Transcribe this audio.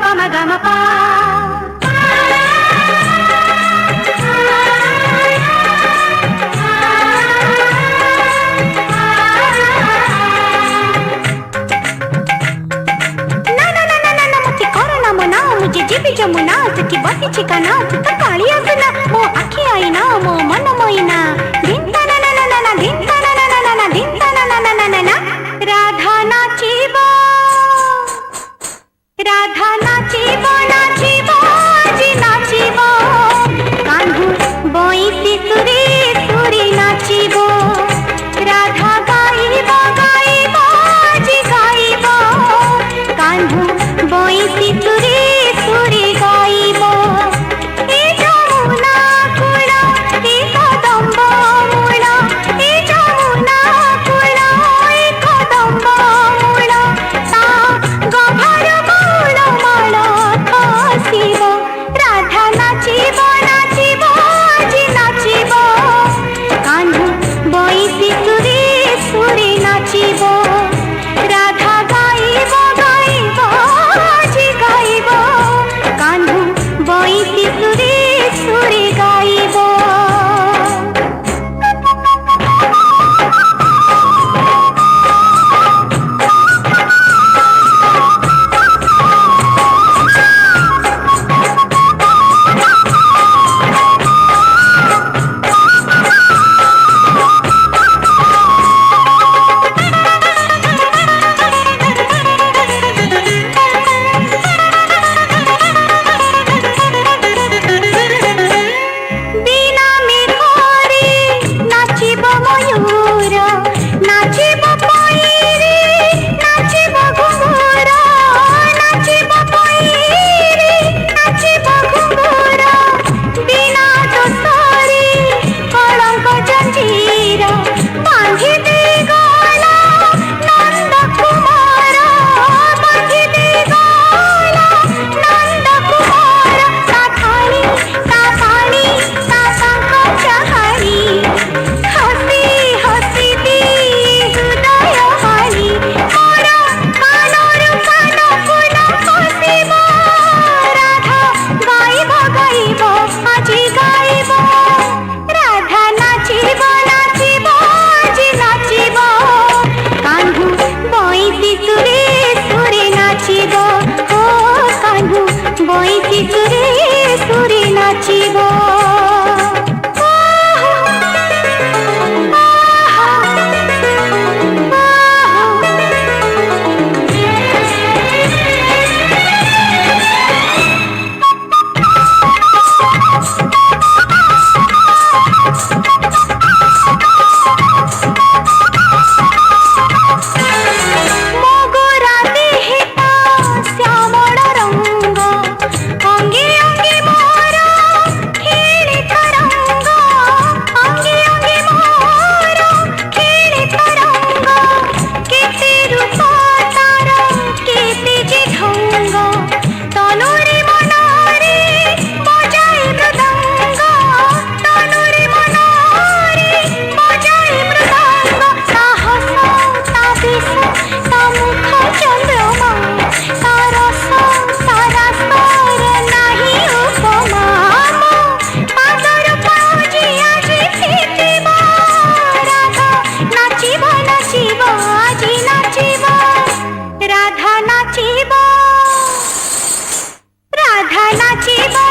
పమగమపా जमुना तुझी बसी ठिकाना तू तो काळी असना मो आखी आईना मो मन मोईना धिंता ना ना ना ना धिंता ना ना ना ना धिंता ना ना ना ना ना राधा नाचिबो नाचिबो जी नाचिबो कान्हू बोईती सुरी सुरी नाचिबो राधा गाइबो गाइबो जी गाइबो कान्हू बोईती सुरी सुरी गाइबो ए जमुना कूला ए कदम्ब मूला ए जमुना कूला ए कदम्ब मूला ता गभर मूल माल खसिबो राधा नाचिबो नाचिबो जी नाचिबो कान्हू बोईती सुरी सुरी नाचिबो राधा गाइबो गाइबो जी गाइबो कान्हू बोईती सुरी सुरी गाइबो बीना में घोरी नाचिबो मयूर नाचिबो पईरी नाचिबो घुंघुर नाचिबो पईरी नाचिबो घुंघुर बीना दोसरी कलंक जंजीर बांधी दे गला नंद कुमार बांधी दे गला नंद कुमार साथानी साथानी चाहानी हसी हसी दी हृदय हानी मोर कानर कान फूल हसिबो राधा गाइबो गाइबो आजी गाइबो राधा नाचिबो नाचिबो जी नाचिबो कान्हू बोईती सुरे सुरे नाचिबो ओ कान्हू बोईती सुरे सुरे नाचिबो मोगरा देहिता श्यामल रंग अंगे अंगे मोर खेले तरंग अंगे अंगे मोर खेले तरंग केते रूप तार केते जे ढंग तनुरे मनारे बजाए मृदंग तनुरे मनारे बजाए मृदंग साहस ता विष ता मुख चंद्रमा ता रस ता रास्तार नाही उपमा पादर पाउजी आजी फिटिबो राधा नाचिबो नाचिबो आजी नाचिबो राधा नाचिबो राधा नाचिबो